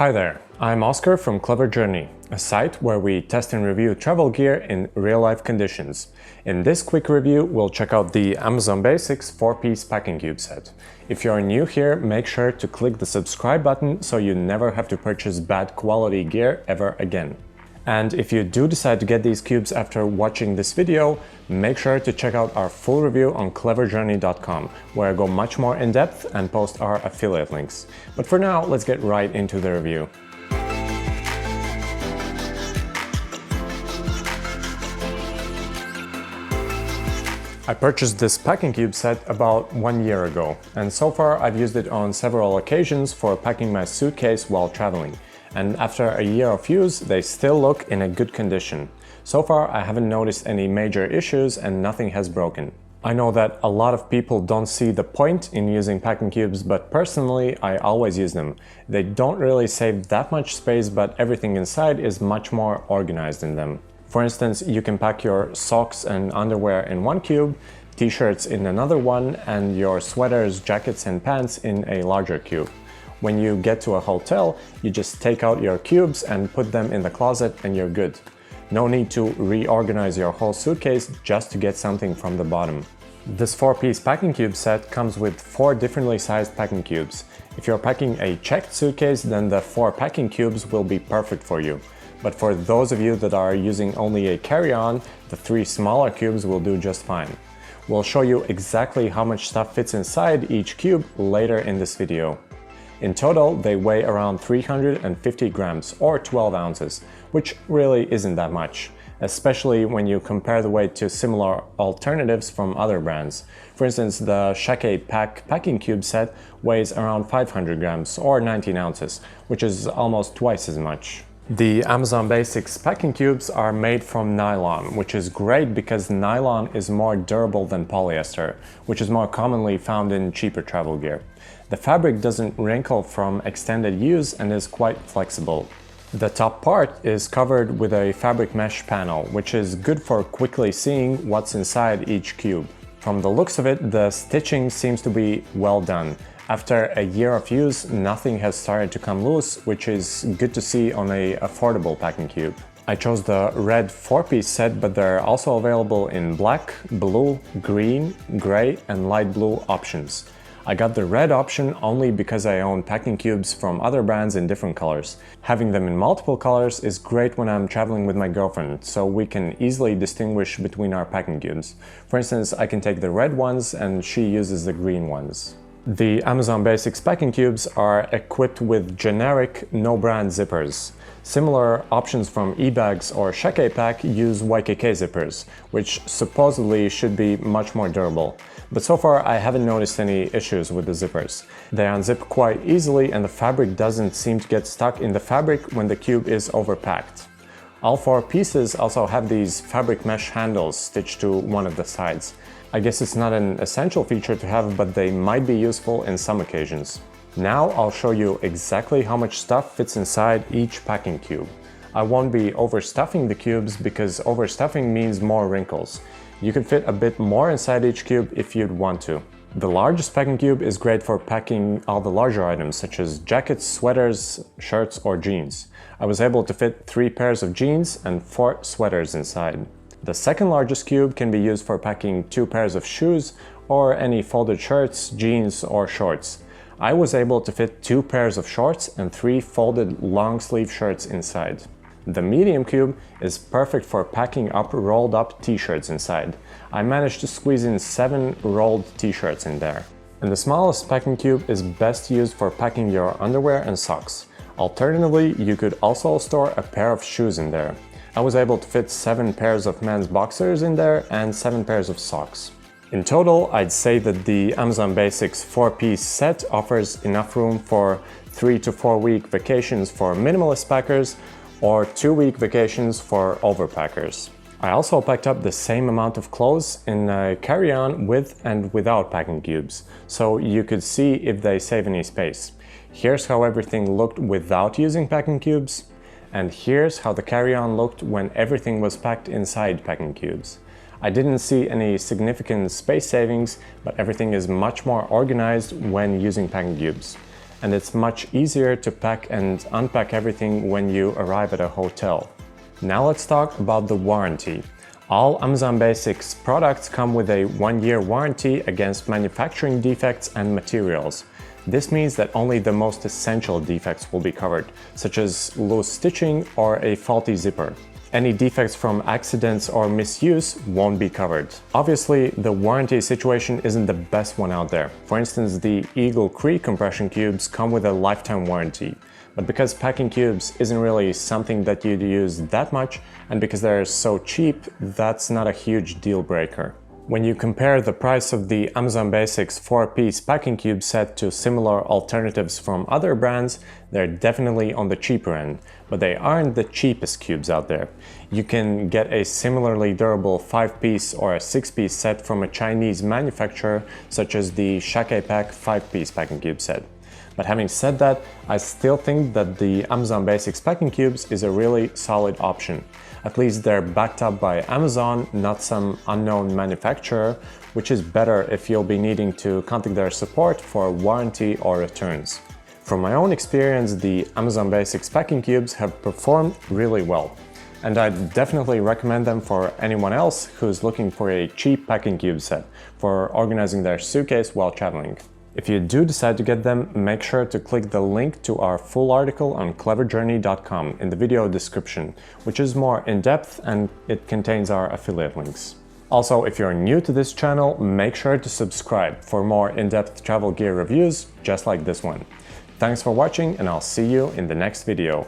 Hi there, I'm Oscar from Clever Journey, a site where we test and review travel gear in real-life conditions. In this quick review, we'll check out the Amazon Basics 4-piece packing cube set. If you're new here, make sure to click the subscribe button so you never have to purchase bad quality gear ever again. And if you do decide to get these cubes after watching this video, make sure to check out our full review on cleverjourney.com, where I go much more in depth and post our affiliate links. But for now, let's get right into the review. I purchased this packing cube set about 1 year ago, and so far I've used it on several occasions for packing my suitcase while traveling. And after a year of use, they still look in a good condition. So far, I haven't noticed any major issues and nothing has broken. I know that a lot of people don't see the point in using packing cubes, but personally, I always use them. They don't really save that much space, but everything inside is much more organized in them. For instance, you can pack your socks and underwear in one cube, t-shirts in another one, and your sweaters, jackets, and pants in a larger cube. When you get to a hotel, you just take out your cubes and put them in the closet and you're good. No need to reorganize your whole suitcase just to get something from the bottom. This 4-piece packing cube set comes with 4 differently sized packing cubes. If you're packing a checked suitcase, then the 4 packing cubes will be perfect for you. But for those of you that are using only a carry-on, the 3 smaller cubes will do just fine. We'll show you exactly how much stuff fits inside each cube later in this video. In total, they weigh around 350 grams or 12 ounces, which really isn't that much, especially when you compare the weight to similar alternatives from other brands. For instance, the Shake packing cube set weighs around 500 grams or 19 ounces, which is almost twice as much. The Amazon Basics packing cubes are made from nylon, which is great because nylon is more durable than polyester, which is more commonly found in cheaper travel gear. The fabric doesn't wrinkle from extended use and is quite flexible. The top part is covered with a fabric mesh panel, which is good for quickly seeing what's inside each cube. From the looks of it, the stitching seems to be well done. After a year of use, nothing has started to come loose, which is good to see on an affordable packing cube. I chose the red 4-piece set, but they're also available in black, blue, green, gray, and light blue options. I got the red option only because I own packing cubes from other brands in different colors. Having them in multiple colors is great when I'm traveling with my girlfriend, so we can easily distinguish between our packing cubes. For instance, I can take the red ones and she uses the green ones. The Amazon Basics packing cubes are equipped with generic no-brand zippers. Similar options from eBags or Shake Pack use YKK zippers, which supposedly should be much more durable. But so far I haven't noticed any issues with the zippers. They unzip quite easily and the fabric doesn't seem to get stuck in the fabric when the cube is overpacked. All 4 pieces also have these fabric mesh handles stitched to one of the sides. I guess it's not an essential feature to have, but they might be useful in some occasions. Now I'll show you exactly how much stuff fits inside each packing cube. I won't be overstuffing the cubes because overstuffing means more wrinkles. You can fit a bit more inside each cube if you'd want to. The largest packing cube is great for packing all the larger items such as jackets, sweaters, shirts, or jeans. I was able to fit 3 pairs of jeans and 4 sweaters inside. The second largest cube can be used for packing 2 pairs of shoes or any folded shirts, jeans, or shorts. I was able to fit 2 pairs of shorts and 3 folded long sleeve shirts inside. The medium cube is perfect for packing up rolled up t-shirts inside. I managed to squeeze in 7 rolled t-shirts in there. And the smallest packing cube is best used for packing your underwear and socks. Alternatively, you could also store a pair of shoes in there. I was able to fit 7 pairs of men's boxers in there and 7 pairs of socks. In total, I'd say that the Amazon Basics 4-piece set offers enough room for 3 to 4 week vacations for minimalist packers or 2-week vacations for overpackers. I also packed up the same amount of clothes in a carry-on with and without packing cubes, so you could see if they save any space. Here's how everything looked without using packing cubes. And here's how the carry-on looked when everything was packed inside packing cubes. I didn't see any significant space savings, but everything is much more organized when using packing cubes. and it's much easier to pack and unpack everything when you arrive at a hotel. Now let's talk about the warranty. All Amazon Basics products come with a 1-year warranty against manufacturing defects and materials. This means that only the most essential defects will be covered, such as loose stitching or a faulty zipper. Any defects from accidents or misuse won't be covered. Obviously, the warranty situation isn't the best one out there. For instance, the Eagle Cree compression cubes come with a lifetime warranty. But because packing cubes isn't really something that you'd use that much, and because they're so cheap, that's not a huge deal breaker. When you compare the price of the Amazon Basics 4-piece packing cube set to similar alternatives from other brands, they're definitely on the cheaper end, but they aren't the cheapest cubes out there. You can get a similarly durable 5-piece or a 6-piece set from a Chinese manufacturer, such as the Shake Pack 5-piece packing cube set. But having said that, I still think that the Amazon Basics packing cubes is a really solid option. At least they're backed up by Amazon, not some unknown manufacturer, which is better if you'll be needing to contact their support for warranty or returns. From my own experience, the Amazon Basics packing cubes have performed really well, and I'd definitely recommend them for anyone else who's looking for a cheap packing cube set for organizing their suitcase while traveling. If you do decide to get them, make sure to click the link to our full article on cleverjourney.com in the video description, which is more in-depth and it contains our affiliate links. Also, if you're new to this channel, make sure to subscribe for more in-depth travel gear reviews just like this one. Thanks for watching, and I'll see you in the next video.